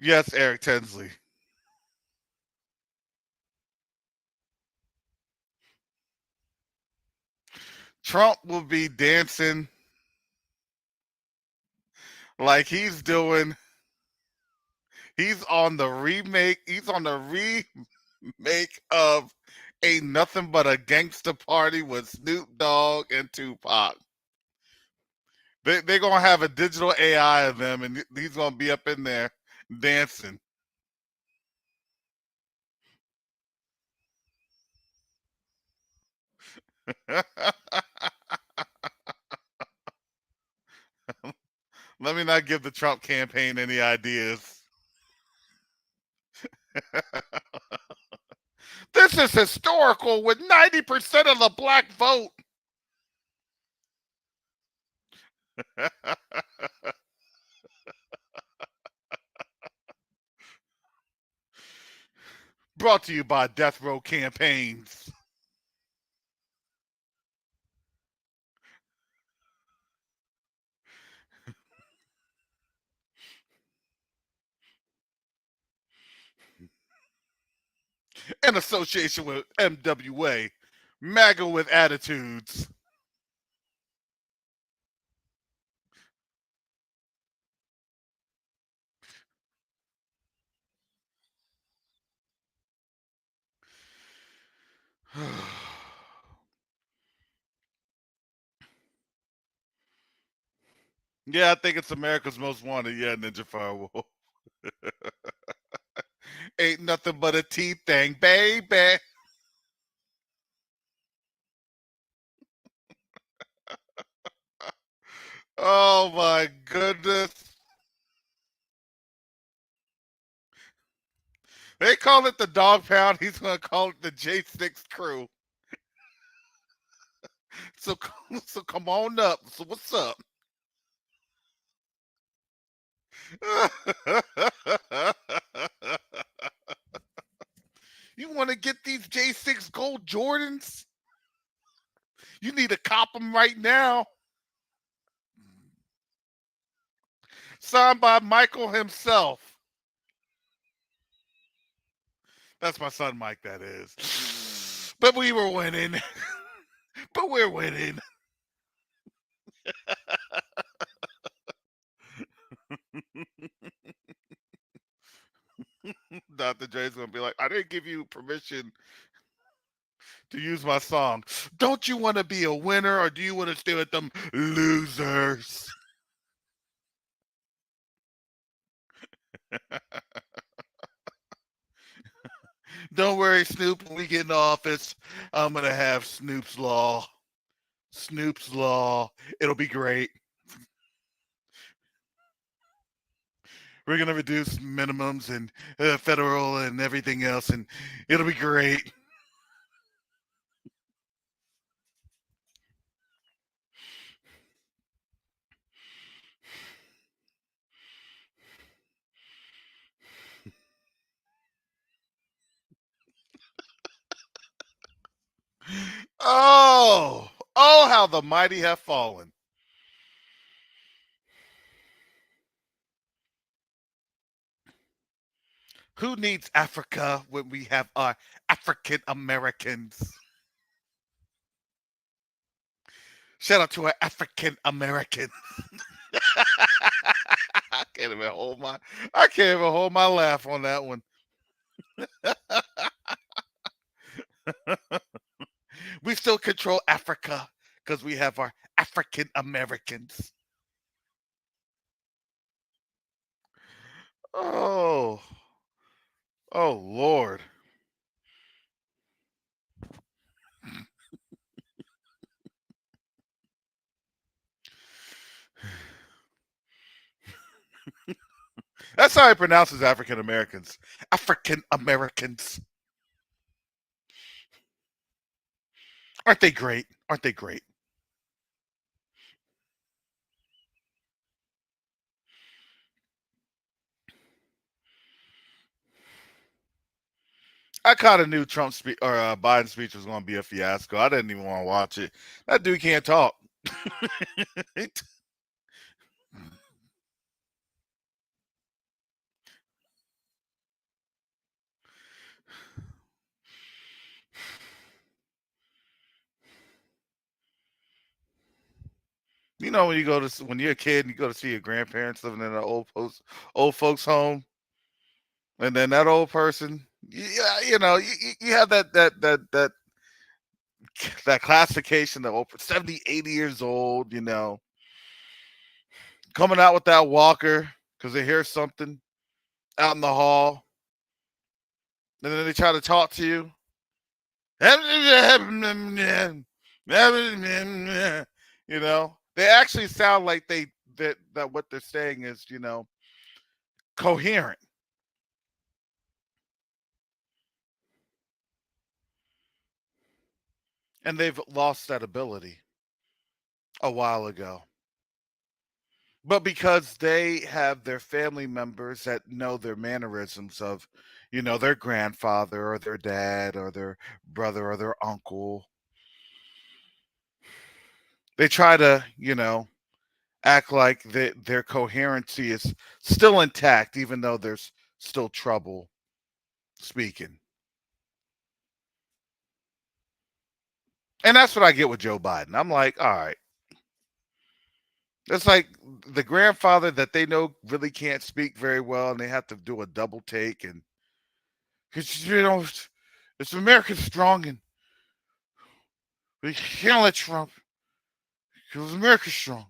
Yes, Eric Tinsley. Trump will be dancing like he's doing. He's on the remake. He's on the remake of Ain't Nothing But a Gangsta Party with Snoop Dogg and Tupac. They're going to have a digital AI of them, and he's going to be up in there dancing. Let me not give the Trump campaign any ideas. This is historical with 90% of the black vote. Brought to you by Death Row Campaigns. In association with MWA, MAGA with attitudes. Yeah, I think it's America's Most Wanted. Yeah, Ninja Firewall. Ain't nothing but a tea thing, baby. Oh my goodness. They call it the dog pound. He's going to call it the J6 crew. So come on up. So what's up? You want to get these J6 gold Jordans? You need to cop them right now. Signed by Michael himself. That's my son Mike, that is. But we were winning. But we're winning. Dr. Dre's gonna be like, I didn't give you permission to use my song. Don't you want to be a winner, or do you want to stay with them losers? Don't worry, Snoop. When we get in office, I'm gonna have Snoop's Law. Snoop's Law. It'll be great. We're gonna reduce minimums and federal and everything else, and it'll be great. Oh, how the mighty have fallen. Who needs Africa when we have our African Americans? Shout out to our African Americans. I can't even hold my laugh on that one. We still control Africa because we have our African Americans. Oh Lord. That's how he pronounces African Americans. African Americans. Aren't they great? Aren't they great? I kind of knew Trump's speech or Biden's speech was going to be a fiasco. I didn't even want to watch it. That dude can't talk. You know, when you're a kid and you go to see your grandparents living in an old folks home, and then that old person, yeah, you know, you have that classification of 70, 80 years old, you know, coming out with that walker because they hear something out in the hall, and then they try to talk to you. You know, they actually sound like that what they're saying is, you know, coherent. And they've lost that ability a while ago. But because they have their family members that know their mannerisms of, you know, their grandfather or their dad or their brother or their uncle, they try to, you know, act like their coherency is still intact, even though there's still trouble speaking. And that's what I get with Joe Biden. I'm like, all right. It's like the grandfather that they know really can't speak very well, and they have to do a double take, and because you know it's America's strong, and we can't let Trump because America's strong.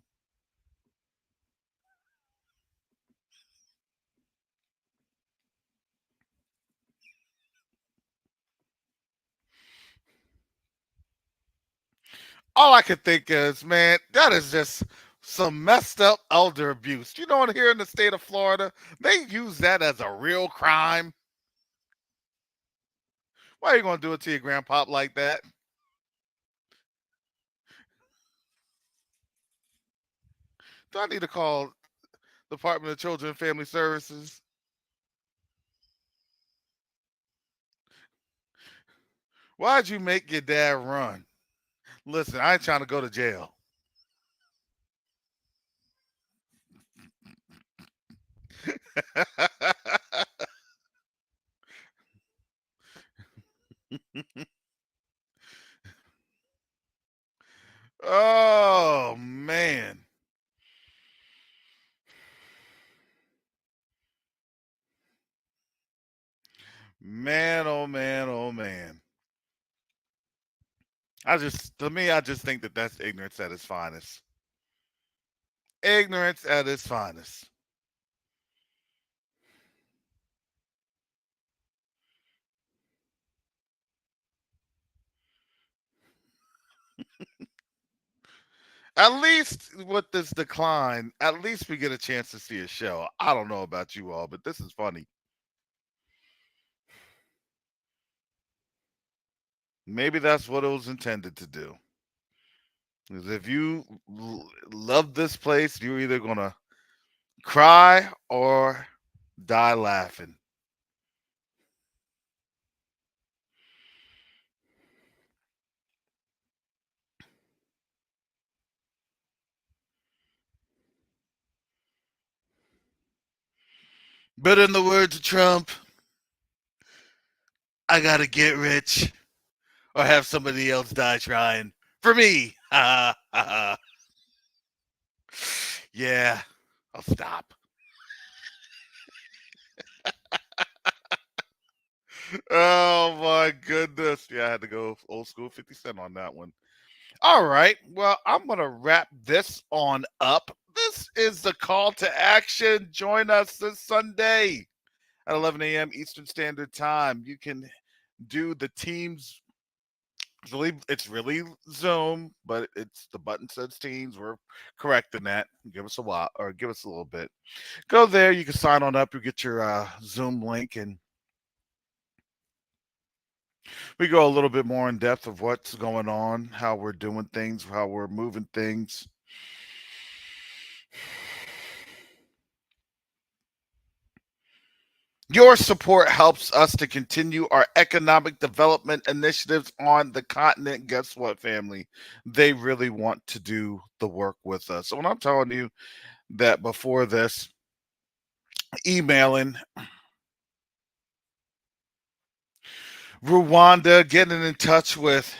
All I can think is, man, that is just some messed up elder abuse. You know, here in the state of Florida, they use that as a real crime. Why are you going to do it to your grandpop like that? Do I need to call Department of Children and Family Services? Why'd you make your dad run? Listen, I ain't trying to go to jail. Oh, man. Man, oh, man, oh, man. I just think that that's ignorance at its finest. Ignorance at its finest. At least with this decline, at least we get a chance to see a show. I don't know about you all, but this is funny. Maybe that's what it was intended to do. Because if you love this place, you're either going to cry or die laughing. But in the words of Trump, I got to get rich or have somebody else die trying. For me. Yeah, I'll stop. Oh my goodness. Yeah, I had to go old school 50 Cent on that one. All right. Well, I'm going to wrap this on up. This is the call to action. Join us this Sunday at 11 a.m. Eastern Standard Time. You can do the Teams. It's really Zoom, but it's the button says Teams. We're correcting that. Give us a while, or give us a little bit. Go there. You can sign on up. You get your Zoom link, and we go a little bit more in depth of what's going on, how we're doing things, how we're moving things. Your support helps us to continue our economic development initiatives on the continent. Guess what, family? They really want to do the work with us. So when I'm telling you that before this, emailing Rwanda, getting in touch with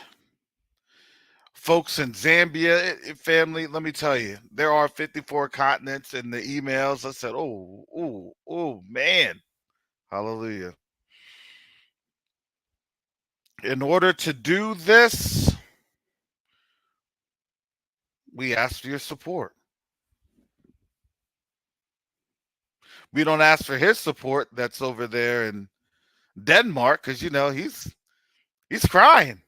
folks in Zambia, family, let me tell you, there are 54 continents in the emails. I said, oh, man. Hallelujah. In order to do this, we ask for your support. We don't ask for his support that's over there in Denmark because, you know, he's crying.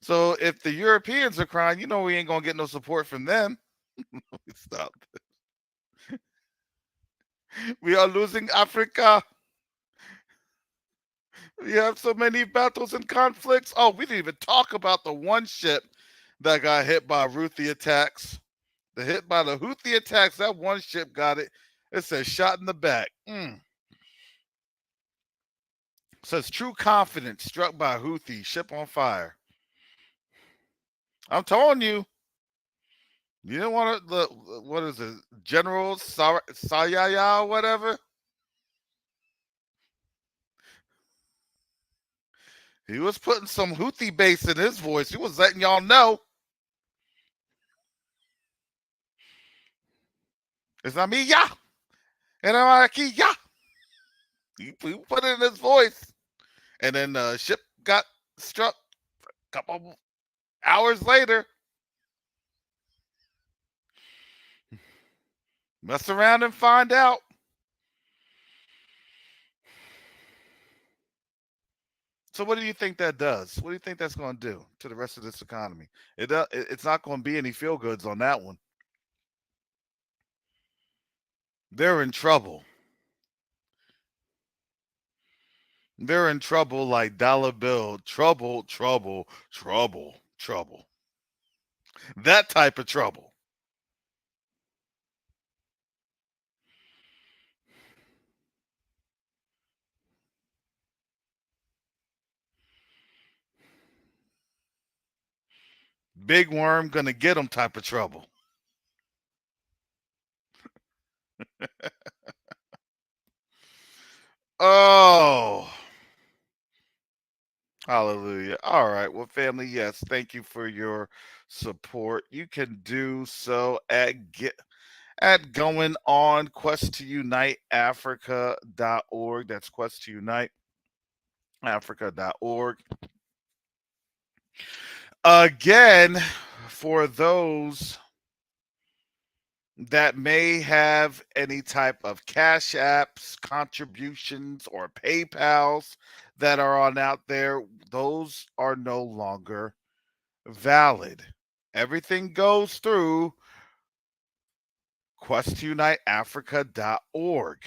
So if the Europeans are crying, you know we ain't going to get no support from them. Stop. We are losing Africa. We have so many battles and conflicts. Oh, we didn't even talk about the one ship that got hit by Houthi attacks. The hit by the Houthi attacks, that one ship got it. It says shot in the back. Says true confidence struck by Houthi, ship on fire. I'm telling you, you didn't want to, what is it, General Sayaya, whatever? He was putting some Houthi bass in his voice. He was letting y'all know. It's not me, yeah. And I'm like, yeah. He put it in his voice. And then the ship got struck a couple hours later. Mess around and find out. So what do you think that does? What do you think that's going to do to the rest of this economy? It's not going to be any feel goods on that one. They're in trouble. They're in trouble like dollar bill. Trouble, trouble, trouble, trouble. That type of trouble. Big worm gonna get them type of trouble. Oh, hallelujah. All right. Well, family, yes, thank you for your support. You can do so at going on quest2uniteafrica.org. That's quest2uniteafrica.org. Again, for those that may have any type of cash apps, contributions, or PayPals that are on out there, those are no longer valid. Everything goes through quest2uniteafrica.org.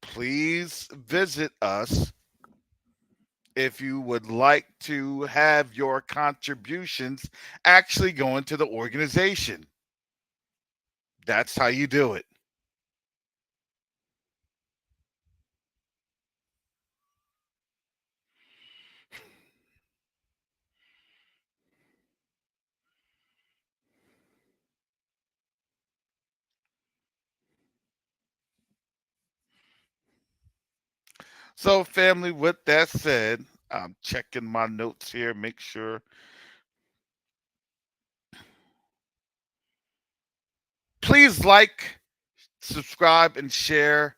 Please visit us if you would like to have your contributions actually go into the organization. That's how you do it. So, family, with that said, I'm checking my notes here, make sure. Please like, subscribe, and share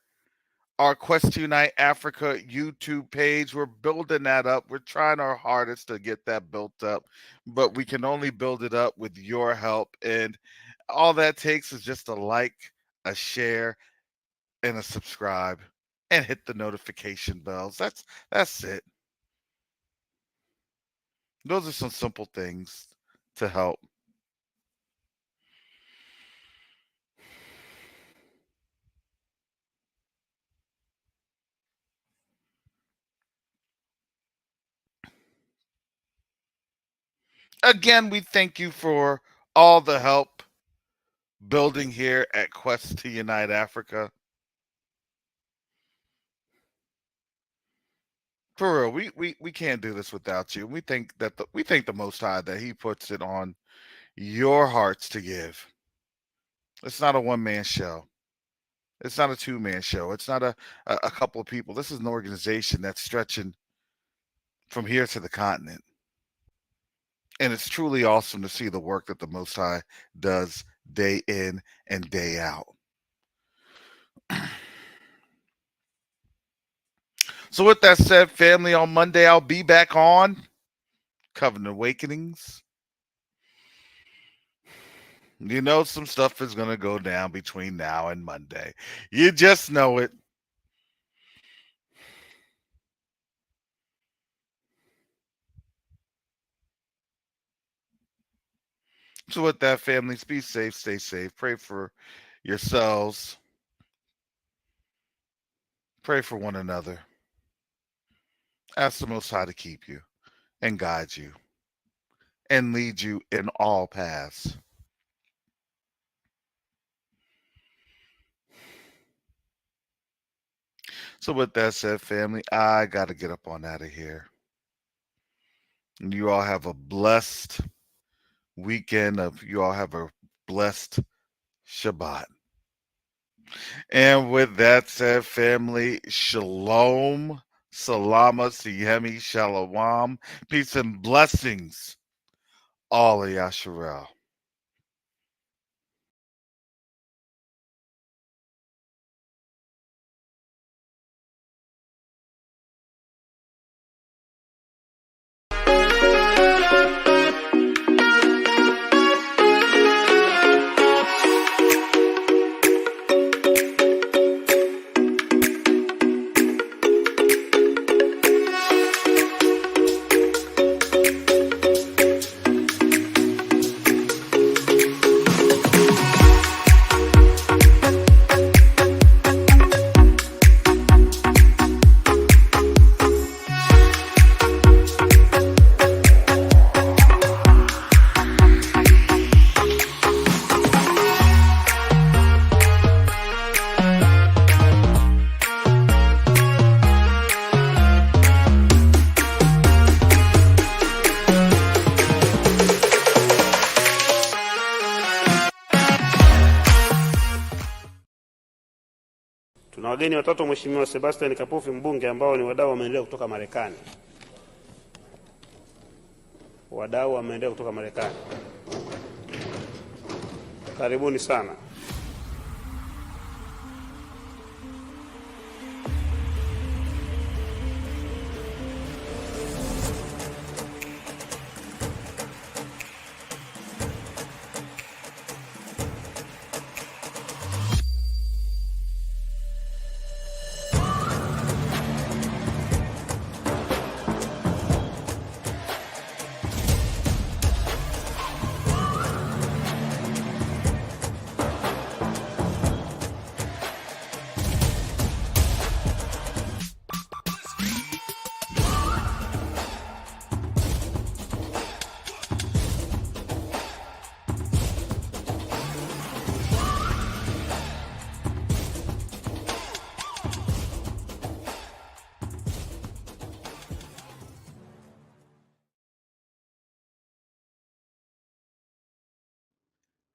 our Quest to Unite Africa YouTube page. We're building that up. We're trying our hardest to get that built up, but we can only build it up with your help. And all that takes is just a like, a share, and a subscribe, and hit the notification bells. That's it. Those are some simple things to help. Again, we thank you for all the help building here at Quest to Unite Africa. For real, we can't do this without you. We think that we thank the Most High that He puts it on your hearts to give. It's not a one-man show. It's not a two-man show. It's not a couple of people. This is an organization that's stretching from here to the continent. And it's truly awesome to see the work that the Most High does day in and day out. So with that said, family, on Monday, I'll be back on Covenant Awakenings. You know some stuff is going to go down between now and Monday. You just know it. So with that, families, be safe, stay safe. Pray for yourselves. Pray for one another. Ask the Most High to keep you and guide you and lead you in all paths. So with that said, family, I got to get up on out of here. And you all have a blessed weekend. You all have a blessed Shabbat. And with that said, family, shalom, salama, siyemi, shalom, peace and blessings, all of Yasharel. Tuna wageni watatu, Mheshimiwa Sebastian Kapufi mbunge, ambao ni wadau wa maendeleo kutoka Marekani. Wadau wa maendeleo kutoka Marekani, karibuni sana.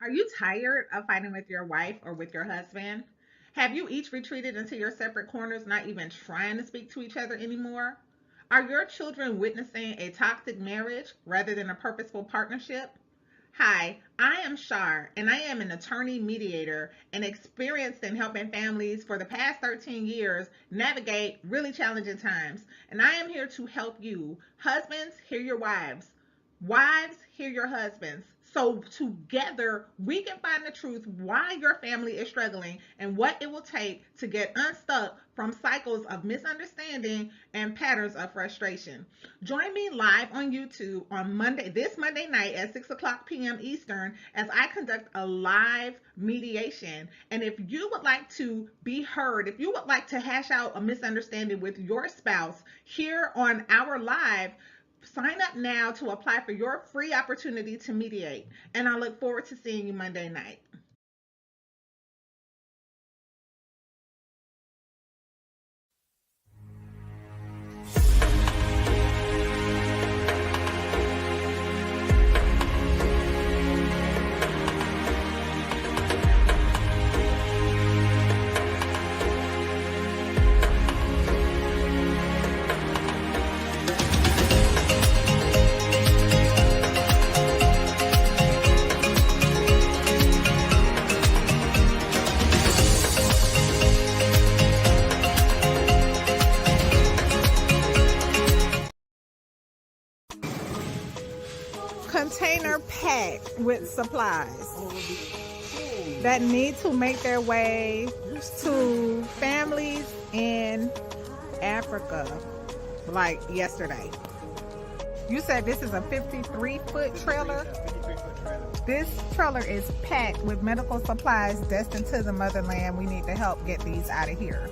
Are you tired of fighting with your wife or with your husband? Have you each retreated into your separate corners, not even trying to speak to each other anymore? Are your children witnessing a toxic marriage rather than a purposeful partnership? Hi, I am Shar, and I am an attorney mediator and experienced in helping families for the past 13 years navigate really challenging times. And I am here to help you. Husbands, hear your wives. Wives, hear your husbands. So together we can find the truth why your family is struggling and what it will take to get unstuck from cycles of misunderstanding and patterns of frustration. Join me live on YouTube on this Monday night at 6:00 p.m. Eastern as I conduct a live mediation. And if you would like to be heard, if you would like to hash out a misunderstanding with your spouse here on our live, sign up now to apply for your free opportunity to mediate. And I look forward to seeing you Monday night. Container packed with supplies that need to make their way to families in Africa, like yesterday. You said this is a 53-foot trailer? This trailer is packed with medical supplies destined to the motherland. We need to help get these out of here.